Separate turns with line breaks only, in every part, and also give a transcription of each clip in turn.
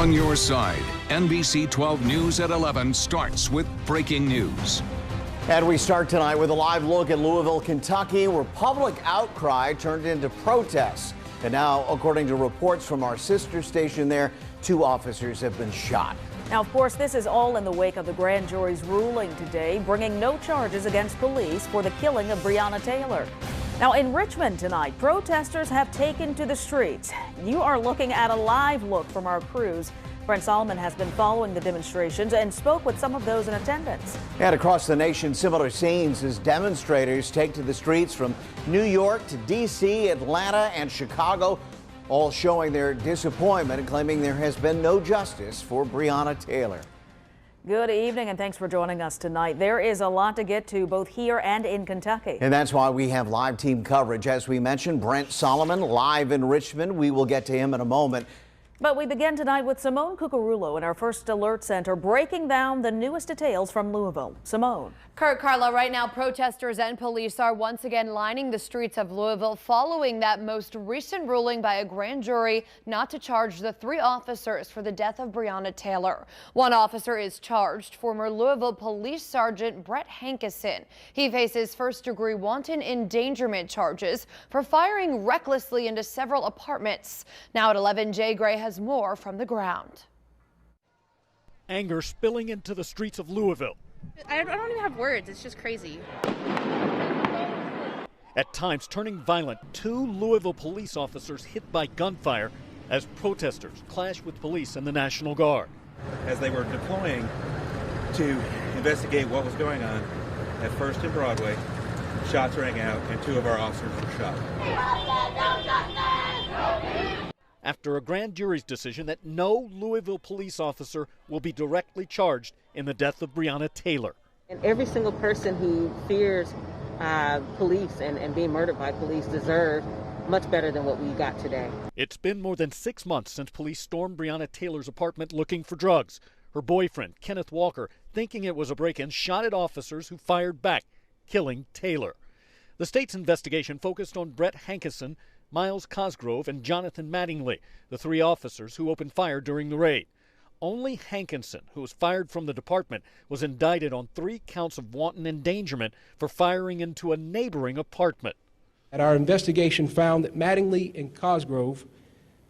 on your side. NBC 12 News at 11 starts with breaking news.
And we start tonight with a live look at Louisville, Kentucky, where public outcry turned into protests. And now, according to reports from our sister station there, 2 officers have been shot.
Now, of course, this is all in the wake of the grand jury's ruling today, bringing no charges against police for the killing of Breonna Taylor. Now, in Richmond tonight, protesters have taken to the streets. You are looking at a live look from our crews. Brent Solomon has been following the demonstrations and spoke with some of those in attendance. And across the nation, similar scenes as demonstrators take to the streets from New York to D.C., Atlanta, and Chicago, all showing their disappointment and claiming there has been no justice for Breonna Taylor. Good evening and thanks for joining us tonight. There is a lot to get to both here and in Kentucky. And that's why we have live team coverage. As we mentioned, Brent Solomon live in Richmond. We will get to him in a moment. But we begin tonight with Simone Cucurullo in our First Alert Center, breaking down the newest details from Louisville. Simone.
Kurt, Carla, right now protesters and police are once again lining the streets of Louisville following that most recent ruling by a grand jury not to charge the 3 officers for the death of Breonna Taylor. One officer is charged, former Louisville Police Sergeant Brett Hankison. He faces first-degree wanton endangerment charges for firing recklessly into several apartments. Now at 11, Jay Gray has more from the ground.
Anger spilling into the streets of Louisville.
I don't even have words. It's just crazy.
At times turning violent, 2 Louisville police officers hit by gunfire as protesters clashed with police and the National Guard.
As they were deploying to investigate what was going on at First and Broadway, shots rang out and 2 of our officers were shot.
After a grand jury's decision that no Louisville police officer will be directly charged in the death of Breonna Taylor.
And every single person who fears police and being murdered by police deserve much better than what we got today.
It's been more than 6 months since police stormed Breonna Taylor's apartment looking for drugs. Her boyfriend, Kenneth Walker, thinking it was a break-in, shot at officers who fired back, killing Taylor. The state's investigation focused on Brett Hankison, Miles Cosgrove, and Jonathan Mattingly, the 3 officers who opened fire during the raid. Only Hankinson, who was fired from the department, was indicted on 3 counts of wanton endangerment for firing into a neighboring apartment.
And our investigation found that Mattingly and Cosgrove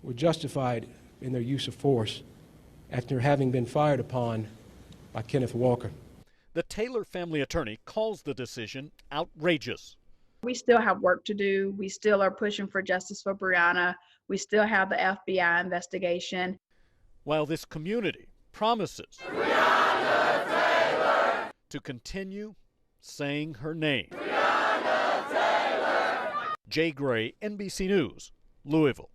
were justified in their use of force after having been fired upon by Kenneth Walker.
The Taylor family attorney calls the decision outrageous.
We still have work to do. We still are pushing for justice for Breonna. We still have the FBI investigation.
While this community promises to continue saying her name. Jay Gray, NBC News, Louisville.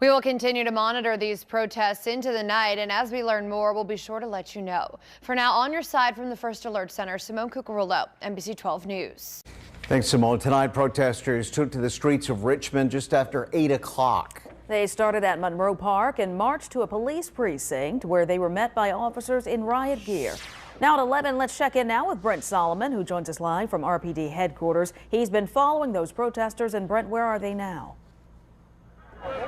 We will continue to monitor these protests into the night, and as we learn more, we'll be sure to let you know. For now, on your side from the First Alert Center, Simone Cucurullo, NBC 12 News.
Thanks, Simone. Tonight, protesters took to the streets of Richmond just after 8 o'clock.
They started at Monroe Park and marched to a police precinct where they were met by officers in riot gear. Now at 11, let's check in now with Brent Solomon, who joins us live from RPD headquarters. He's been following those protesters. And Brent, where are they now?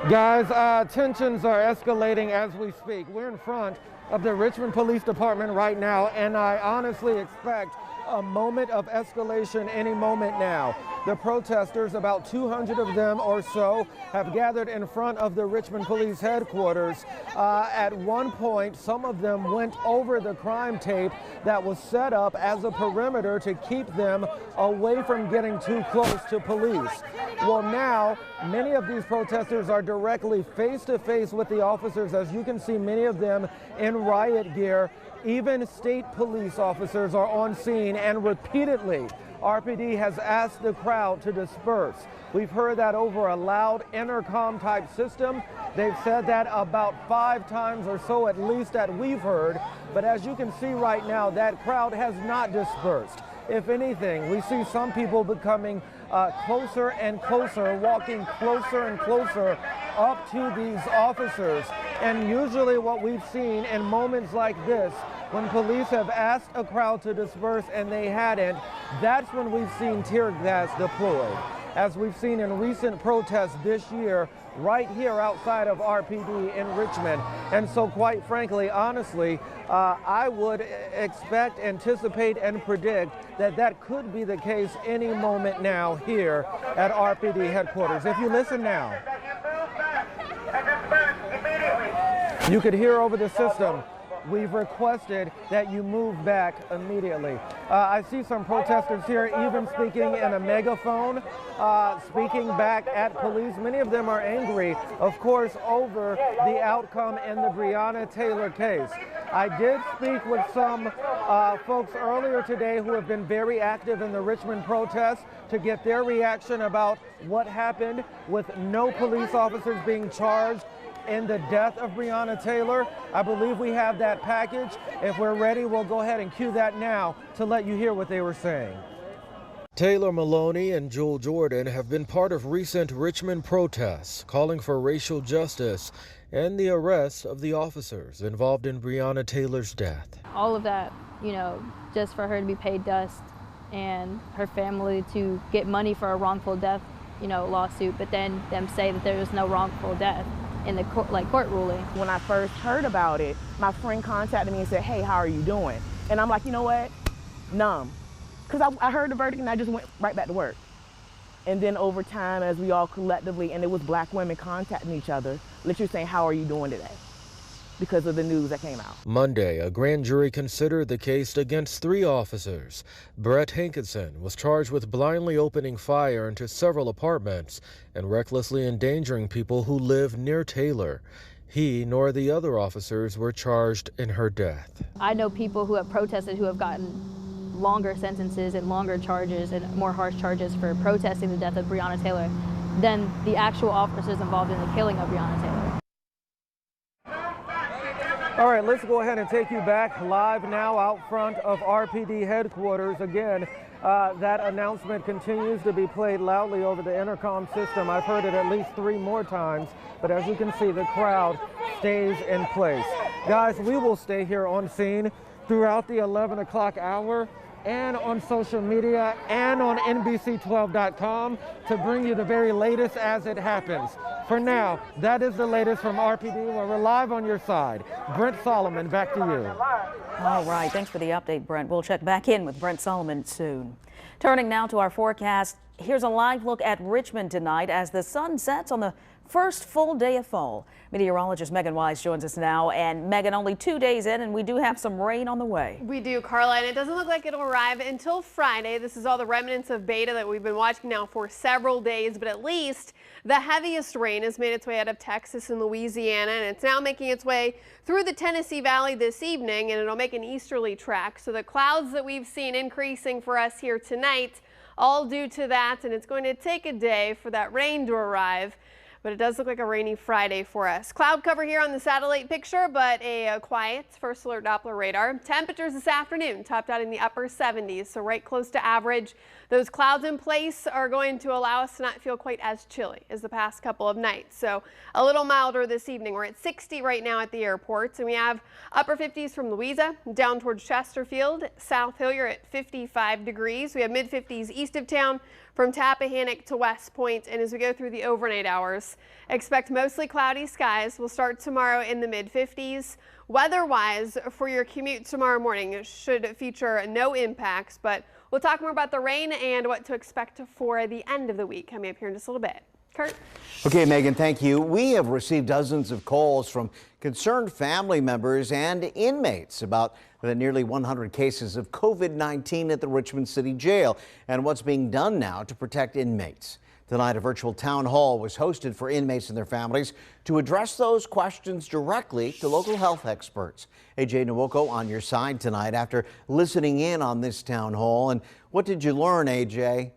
Guys, tensions are escalating as we speak. We're in front of the Richmond Police Department right now, and I honestly expect a moment of escalation any moment now. The protesters, about 200 of them or so, have gathered in front of the Richmond Police headquarters. At one point, some of them went over the crime tape that was set up as a perimeter to keep them away from getting too close to police. Well, now, many of these protesters are directly face-to-face with the officers. As you can see, many of them in riot gear. Even state police officers are on scene, and repeatedly RPD has asked the crowd to disperse. We've heard that over a loud intercom type system. They've said that about 5 times or so at least that we've heard. But as you can see right now, that crowd has not dispersed. If anything, we see some people becoming closer and closer, walking closer and closer up to these officers. And usually what we've seen in moments like this, when police have asked a crowd to disperse and they hadn't, that's when we've seen tear gas deployed. as we've seen in recent protests this year right here outside of RPD in Richmond. And so quite frankly, honestly, I would expect, anticipate, and predict that that could be the case any moment now here at RPD headquarters. If you listen now, you could hear over the system, we've requested that you move back immediately. I see some protesters here even speaking in a megaphone, speaking back at police. Many of them are angry, of course, over the outcome in the Breonna Taylor case. I did speak with some folks earlier today who have been very active in the Richmond protests to get their reaction about what happened with no police officers being charged in the death of Breonna Taylor. I believe we have that package. If we're ready, we'll go ahead and cue that now to let you hear what they were saying. Taylor Maloney and Jewel Jordan have been part of recent Richmond protests calling for racial justice and the arrest of the officers involved in Breonna Taylor's death.
All of that, you know, just for her to be paid dust and her family to get money for a wrongful death, you know, lawsuit, but then them say that there was no wrongful death in the court ruling.
When I first heard about it, my friend contacted me and said, hey, how are you doing? And I'm like, you know what? Numb. Because I heard the verdict and I just went right back to work. And then over time, as we all collectively, and it was black women contacting each other, literally saying, how are you doing today? Because of the news that came out. Monday, a grand jury considered the case against 3 officers. Brett Hankinson was charged with blindly opening fire into several apartments and recklessly endangering people who live near Taylor. He nor the other officers were charged in her death.
I know people who have protested who have gotten longer sentences and longer charges and more harsh charges for protesting the death of Breonna Taylor than the actual officers involved in the killing of Breonna Taylor.
All right, let's go ahead and take you back live now out front of RPD headquarters. Again, that announcement continues to be played loudly over the intercom system. I've heard it at least 3 more times, but as you can see, the crowd stays in place. Guys, we will stay here on scene throughout the 11 o'clock hour and on social media and on NBC12.com to bring you the very latest as it happens. For now, that is the latest from RPD, where we're live on your side. Brent Solomon, back to you.
All right, thanks for the update, Brent. We'll check back in with Brent Solomon soon. Turning now to our forecast, here's a live look at Richmond tonight as the sun sets on the first full day of fall. Meteorologist Megan Wise joins us now. And Megan, only 2 days in, and we do have some rain on the way.
We do, Carla, and it doesn't look like it'll arrive until Friday. This is all the remnants of beta that we've been watching now for several days, but at least the heaviest rain has made its way out of Texas and Louisiana, and it's now making its way through the Tennessee Valley this evening, and it'll make an easterly track. So the clouds that we've seen increasing for us here tonight, all due to that, and it's going to take a day for that rain to arrive. But it does look like a rainy Friday for us. Cloud cover here on the satellite picture, but a quiet first alert Doppler radar. Temperatures this afternoon topped out in the upper 70s, so right close to average. Those clouds in place are going to allow us to not feel quite as chilly as the past couple of nights. So a little milder this evening. We're at 60 right now at the airports, and we have upper 50s from Louisa down towards Chesterfield. South Hillier at 55 degrees. We have mid 50s east of town from Tappahannock to West Point, and as we go through the overnight hours, expect mostly cloudy skies. We'll start tomorrow in the mid 50s. Weather-wise, for your commute tomorrow morning, it should feature no impacts, but we'll talk more about the rain and what to expect for the end of the week coming up here in just a little bit. Kurt?
Okay, Megan, thank you. We have received dozens of calls from concerned family members and inmates about the nearly 100 cases of COVID-19 at the Richmond City Jail and what's being done now to protect inmates. Tonight, a virtual town hall was hosted for inmates and their families to address those questions directly to local health experts. AJ Nwoko on your side tonight after listening in on this town hall. And what did you learn, AJ?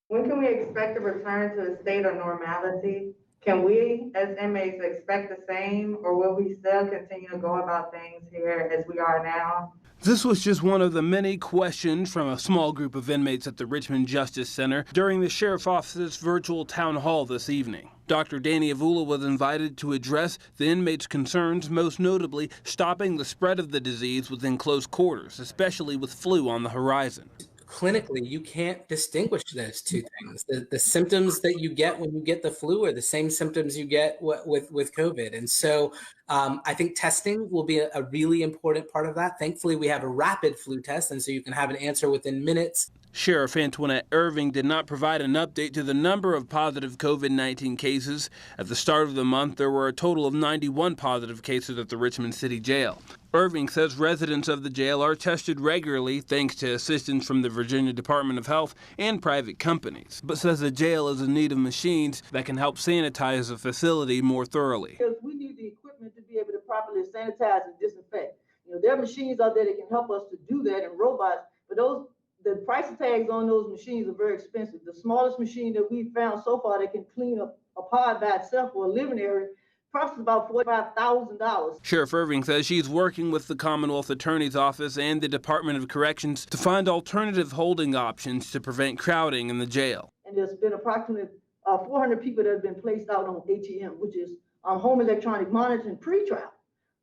When can we expect a return to a state of normality? Can we, as inmates, expect the same, or will we still continue to go about things here as we are now?
This was just one of the many questions from a small group of inmates at the Richmond Justice Center during the Sheriff's Office's virtual town hall this evening. Dr. Danny Avula was invited to address the inmates' concerns, most notably stopping the spread of the disease within close quarters, especially with flu on the horizon.
clinically, you can't distinguish those two things. The symptoms that you get when you get the flu are the same symptoms you get with COVID. And so I think testing will be a really important part of that. Thankfully, we have a rapid flu test, and so you can have an answer within minutes.
Sheriff Antoinette Irving did not provide an update to the number of positive COVID-19 cases. At the start of the month, there were a total of 91 positive cases at the Richmond City Jail. Irving says residents of the jail are tested regularly thanks to assistance from the Virginia Department of Health and private companies, but says the jail is in need of machines that can help sanitize the facility more thoroughly.
Because we need the equipment to be able to properly sanitize and disinfect. There are machines out there that can help us to do that, and robots, but the price tags on those machines are very expensive. The smallest machine that we've found so far that can clean up a pod by itself for a living area costs about $45,000.
Sheriff Irving says she's working with the Commonwealth Attorney's Office and the Department of Corrections to find alternative holding options to prevent crowding in the jail.
And there's been approximately 400 people that have been placed out on ATM, which is home electronic monitoring pre-trial,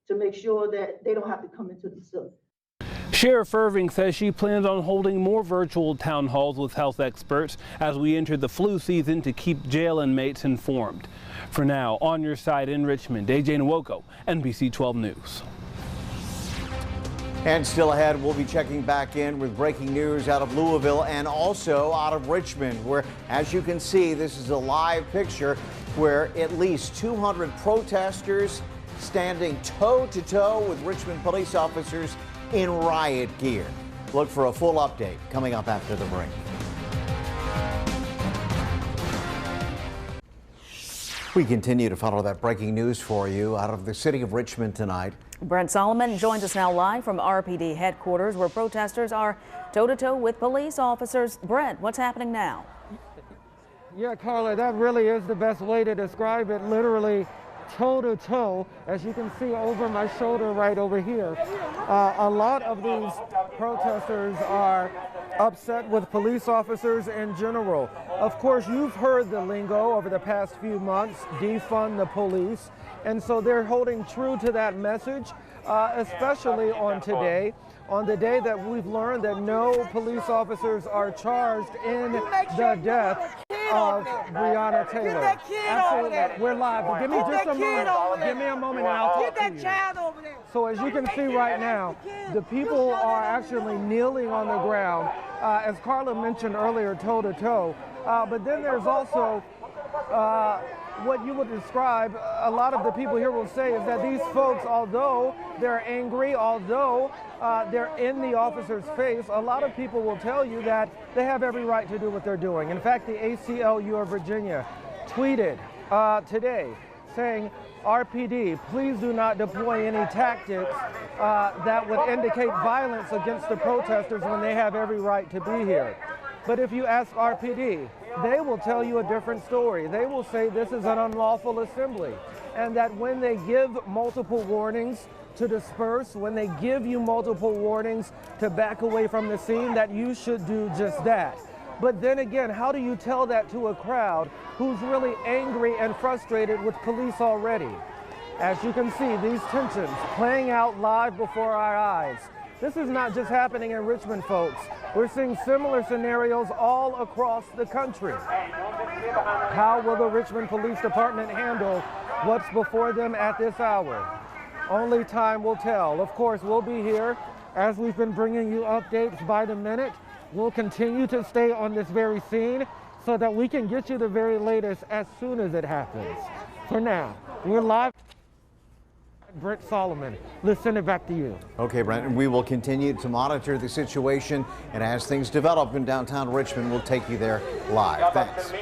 to make sure that they don't have to come into the facility.
Sheriff Irving says she plans on holding more virtual town halls with health experts as we enter the flu season to keep jail inmates informed. For now, on your side in Richmond, AJ Nwoko, NBC 12 News.
And still ahead, we'll be checking back in with breaking news out of Louisville and also out of Richmond, where, as you can see, this is a live picture where at least 200 protesters standing toe-to-toe with Richmond police officers in riot gear. Look for a full update coming up after the break. We continue to follow that breaking news for you out of the city of Richmond tonight.
Brent Solomon joins us now live from RPD headquarters, where protesters are toe-to-toe with police officers. Brent, what's happening now?
Yeah, Carla, that really is the best way to describe it. Literally toe-to-toe, as you can see over my shoulder right over here. A lot of these protesters are upset with police officers in general. Of course, you've heard the lingo over the past few months, defund the police, and so they're holding true to that message, especially on today, on the day that we've learned that no police officers are charged in the death of Breonna Taylor. Absolutely. We're live, but give me just a moment. Give me a moment and I'll talk to you. So as you can see right now, the people are actually kneeling on the ground, as Carla mentioned earlier, toe-to-toe. But then there's also what you would describe, a lot of the people here will say, is that these folks, although they're angry, although they're in the officer's face, a lot of people will tell you that they have every right to do what they're doing. In fact, the ACLU of Virginia tweeted today saying, RPD, please do not deploy any tactics that would indicate violence against the protesters when they have every right to be here. But if you ask RPD, they will tell you a different story. They will say this is an unlawful assembly, and that when they give multiple warnings to disperse, when they give you multiple warnings to back away from the scene, that you should do just that. But then again, how do you tell that to a crowd who's really angry and frustrated with police already? As you can see, these tensions playing out live before our eyes. This is not just happening in Richmond, folks. We're seeing similar scenarios all across the country. How will the Richmond Police Department handle what's before them at this hour? Only time will tell. Of course, we'll be here as we've been bringing you updates by the minute. We'll continue to stay on this very scene so that we can get you the very latest as soon as it happens. For now, we're live. Brent Solomon, let's send it back to you.
Okay, Brent, and we will continue to monitor the situation, and as things develop in downtown Richmond, we'll take you there live. Thanks.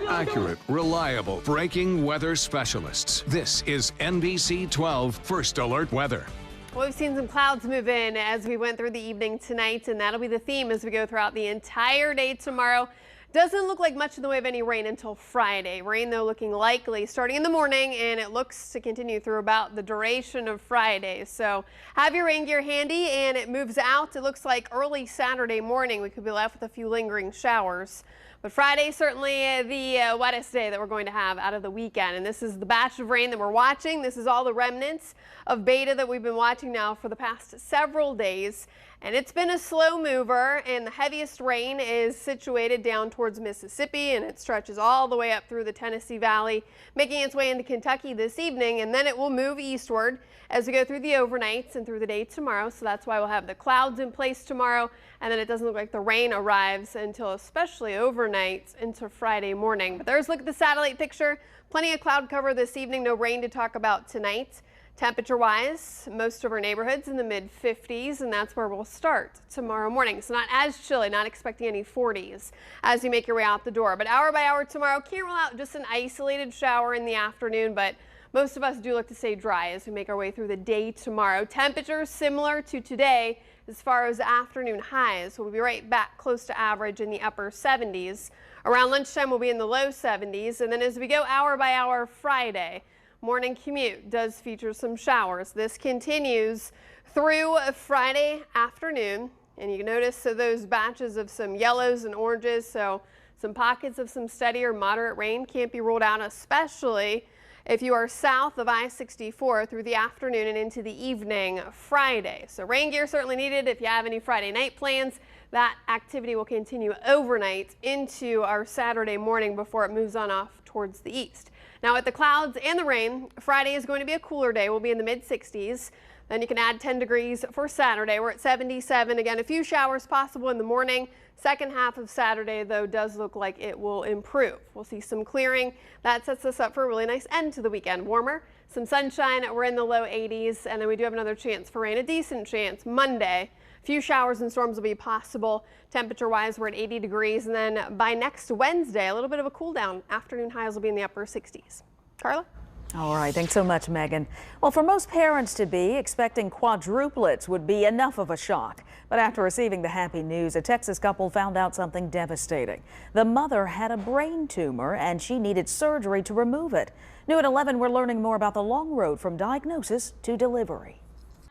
Accurate, reliable, breaking weather specialists. This is NBC 12 First Alert Weather.
Well, we've seen some clouds move in as we went through the evening tonight, and that'll be the theme as we go throughout the entire day tomorrow. Doesn't look like much in the way of any rain until Friday. Rain, though, looking likely starting in the morning, and it looks to continue through about the duration of Friday. So have your rain gear handy, and it moves out. It looks like early Saturday morning we could be left with a few lingering showers. But Friday certainly the wettest day that we're going to have out of the weekend. And this is the batch of rain that we're watching. This is all the remnants of beta that we've been watching now for the past several days. And it's been a slow mover, and the heaviest rain is situated down towards Mississippi, and it stretches all the way up through the Tennessee Valley, making its way into Kentucky this evening, and then it will move eastward as we go through the overnights and through the day tomorrow. So that's why we'll have the clouds in place tomorrow, and then it doesn't look like the rain arrives until especially overnight into Friday morning. But there's a look at the satellite picture. Plenty of cloud cover this evening, no rain to talk about tonight. Temperature-wise, most of our neighborhoods in the mid-50s, and that's where we'll start tomorrow morning. So not as chilly, not expecting any 40s as you make your way out the door. But hour by hour tomorrow, can't rule out just an isolated shower in the afternoon, but most of us do look to stay dry as we make our way through the day tomorrow. Temperatures similar to today as far as afternoon highs. We'll be right back close to average in the upper 70s. Around lunchtime, we'll be in the low 70s. And then as we go hour by hour Friday, morning commute does feature some showers. This continues through Friday afternoon, and you can notice those batches of some yellows and oranges, so some pockets of some steady or moderate rain can't be ruled out, especially if you are south of I-64 through the afternoon and into the evening Friday. So rain gear certainly needed if you have any Friday night plans. That activity will continue overnight into our Saturday morning before it moves on off towards the east. Now with the clouds and the rain, Friday is going to be a cooler day. We'll be in the mid-60s. Then you can add 10 degrees for Saturday. We're at 77. Again, a few showers possible in the morning. Second half of Saturday, though, does look like it will improve. We'll see some clearing. That sets us up for a really nice end to the weekend. Warmer, some sunshine. We're in the low 80s, and then we do have another chance for rain, a decent chance Monday. A few showers and storms will be possible. Temperature-wise, we're at 80 degrees, and then by next Wednesday, a little bit of a cool down. Afternoon highs will be in the upper 60s. Carla?
All right, thanks so much, Megan. Well, for most parents to be, expecting quadruplets would be enough of a shock. But after receiving the happy news, a Texas couple found out something devastating. The mother had a brain tumor and she needed surgery to remove it. New at 11, we're learning more about the long road from diagnosis to delivery.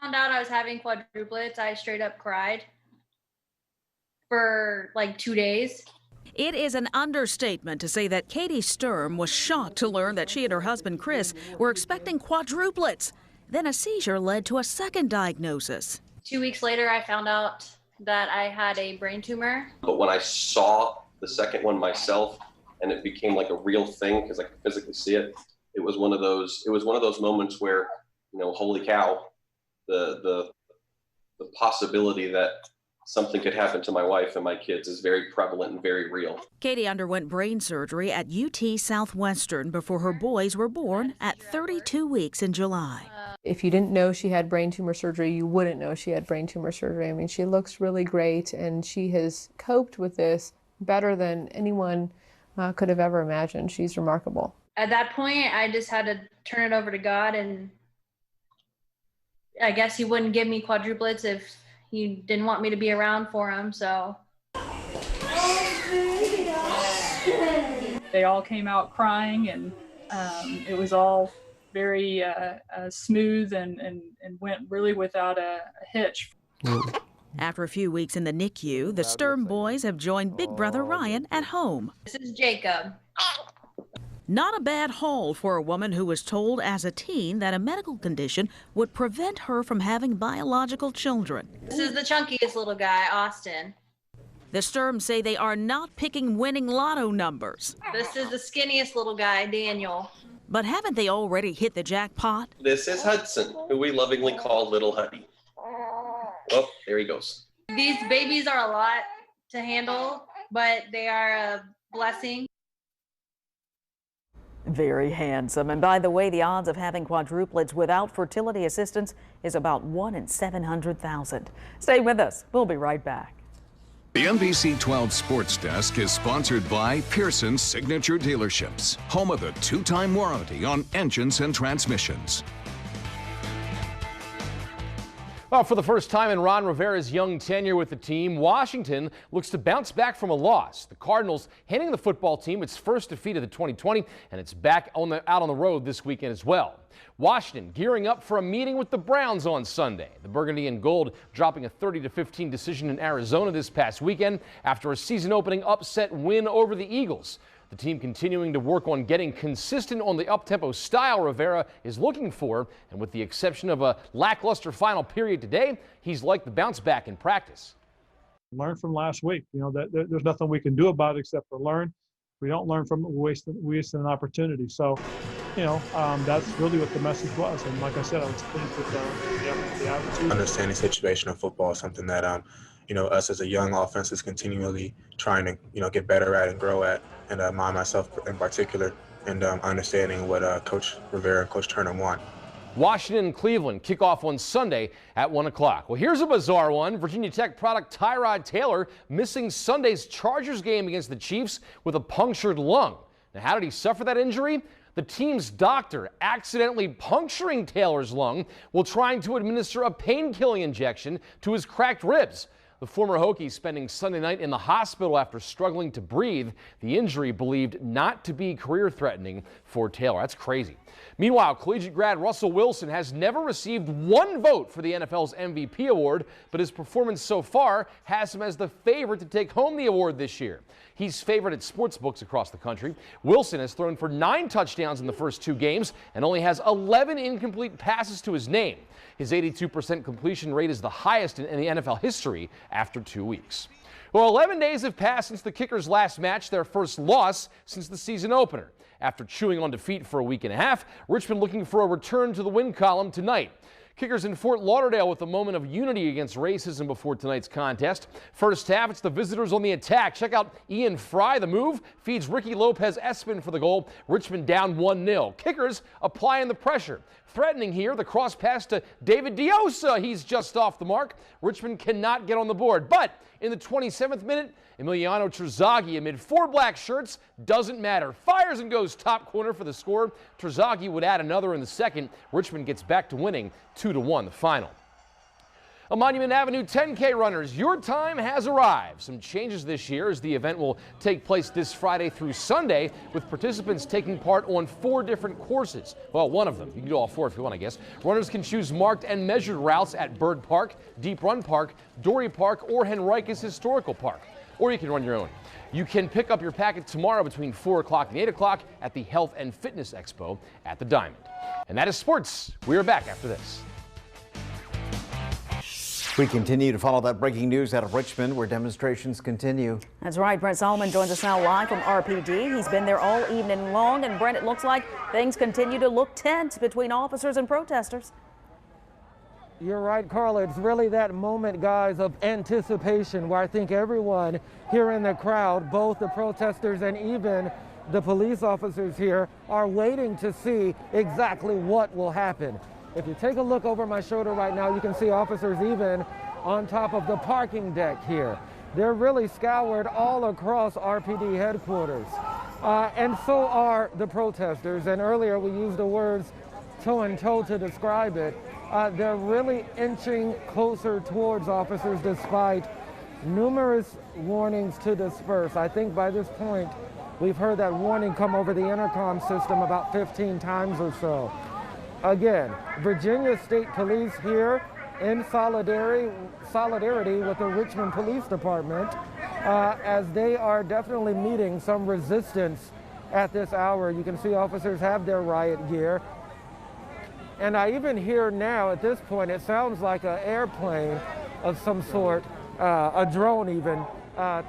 Found out I was having quadruplets. I straight up cried for like 2 days.
It is an understatement to say that Katie Sturm was shocked to learn that she and her husband Chris were expecting quadruplets. Then a seizure led to a second diagnosis.
2 weeks later, I found out that I had a brain tumor.
But when I saw the second one myself and it became like a real thing because I could physically see it, it was one of those moments where, you know, holy cow, the possibility that something could happen to my wife and my kids is very prevalent and very real.
Katie underwent brain surgery at UT Southwestern before her boys were born at 32 weeks in July.
If you didn't know she had brain tumor surgery, you wouldn't know she had brain tumor surgery. I mean, she looks really great, and she has coped with this better than anyone could have ever imagined. She's remarkable.
At that point, I just had to turn it over to God, and I guess he wouldn't give me quadruplets if he didn't want me to be around for him, so.
They all came out crying, and it was all very smooth and went really without a hitch.
After a few weeks in the NICU, the Sturm boys have joined big brother Ryan at home.
This is Jacob.
Not a bad haul for a woman who was told as a teen that a medical condition would prevent her from having biological children.
This is the chunkiest little guy, Austin.
The Sturms say they are not picking winning lotto numbers.
This is the skinniest little guy, Daniel.
But haven't they already hit the jackpot?
This is Hudson, who we lovingly call Little Huddy. Oh, there he goes.
These babies are a lot to handle, but they are a blessing.
Very handsome. And by the way, the odds of having quadruplets without fertility assistance is about 1 in 700,000. Stay with us. We'll be right back.
The NBC12 Sports Desk is sponsored by Pearson Signature Dealerships, home of the 2-time warranty on engines and transmissions.
Well, for the first time in Ron Rivera's young tenure with the team, Washington looks to bounce back from a loss. The Cardinals handing the football team its first defeat of the 2020, and it's back out on the road this weekend as well. Washington gearing up for a meeting with the Browns on Sunday. The Burgundy and Gold dropping a 30-15 decision in Arizona this past weekend after a season-opening upset win over the Eagles. The team continuing to work on getting consistent on the up-tempo style Rivera is looking for, and with the exception of a lackluster final period today, he's liked the bounce back in practice.
Learn from last week. You know, there's nothing we can do about it except for learn. If we don't learn from it, we're wasting an opportunity. So, you know, that's really what the message was. And like I said, I was pleased with the attitude.
Understanding situational football is something that, you know, us as a young offense is continually trying to, you know, get better at and grow at. And myself in particular, and understanding what Coach Rivera and Coach Turner want.
Washington and Cleveland kick off on Sunday at 1 o'clock. Well, here's a bizarre one. Virginia Tech product Tyrod Taylor missing Sunday's Chargers game against the Chiefs with a punctured lung. Now, how did he suffer that injury? The team's doctor accidentally puncturing Taylor's lung while trying to administer a pain-killing injection to his cracked ribs. The former Hokie spending Sunday night in the hospital after struggling to breathe. The injury believed not to be career-threatening for Taylor. That's crazy. Meanwhile, collegiate grad Russell Wilson has never received one vote for the NFL's MVP award, but his performance so far has him as the favorite to take home the award this year. He's favored at sports books across the country. Wilson has thrown for 9 touchdowns in the first 2 games and only has 11 incomplete passes to his name. His 82% completion rate is the highest in the NFL history after 2 weeks. Well, 11 days have passed since the Kickers' last match, their first loss since the season opener. After chewing on defeat for a week and a half, Richmond looking for a return to the win column tonight. Kickers in Fort Lauderdale with a moment of unity against racism before tonight's contest. First half, it's the visitors on the attack. Check out Ian Fry. The move feeds Ricky Lopez-Espin for the goal. Richmond down 1-0. Kickers applying the pressure. Threatening here, the cross pass to David Diosa. He's just off the mark. Richmond cannot get on the board. But in the 27th minute, Emiliano Terzaghi amid 4 black shirts, doesn't matter. Fires and goes top corner for the score. Terzaghi would add another in the second. Richmond gets back to winning 2-1 the final. A Monument Avenue 10K runners, your time has arrived. Some changes this year as the event will take place this Friday through Sunday with participants taking part on 4 different courses. Well, one of them. You can do all 4 if you want, I guess. Runners can choose marked and measured routes at Bird Park, Deep Run Park, Dory Park, or Henricus Historical Park. Or you can run your own. You can pick up your packet tomorrow between 4 o'clock and 8 o'clock at the Health and Fitness Expo at the Diamond. And that is sports. We are back after this.
We continue to follow that breaking news out of Richmond, where demonstrations continue.
That's right. Brent Solomon joins us now live from RPD. He's been there all evening long. And Brent, it looks like things continue to look tense between officers and protesters.
You're right, Carla. It's really that moment, guys, of anticipation where I think everyone here in the crowd, both the protesters and even the police officers here, are waiting to see exactly what will happen. If you take a look over my shoulder right now, you can see officers even on top of the parking deck here. They're really scoured all across RPD headquarters. And so are the protesters. And earlier we used the words toe and toe to describe it. They're really inching closer towards officers despite numerous warnings to disperse. I think by this point, we've heard that warning come over the intercom system about 15 times or so. Again, Virginia State Police here in solidarity with the Richmond Police Department as they are definitely meeting some resistance at this hour. You can see officers have their riot gear. And I even hear now at this point, it sounds like an airplane of some sort, a drone even,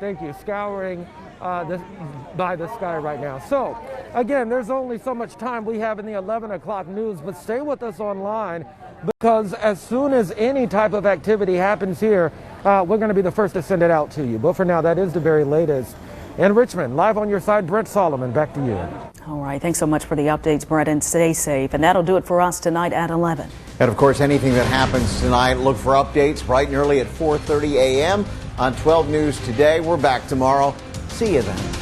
thank you, scouring by the sky right now. So again, there's only so much time we have in the 11 o'clock news, but stay with us online because as soon as any type of activity happens here, we're going to be the first to send it out to you. But for now, that is the very latest. In Richmond, live on your side, Brent Solomon, back to you.
All right, thanks so much for the updates, Brent, and stay safe. And that'll do it for us tonight at 11.
And of course, anything that happens tonight, look for updates bright and early at 4:30 a.m. on 12 News Today. We're back tomorrow. See you then.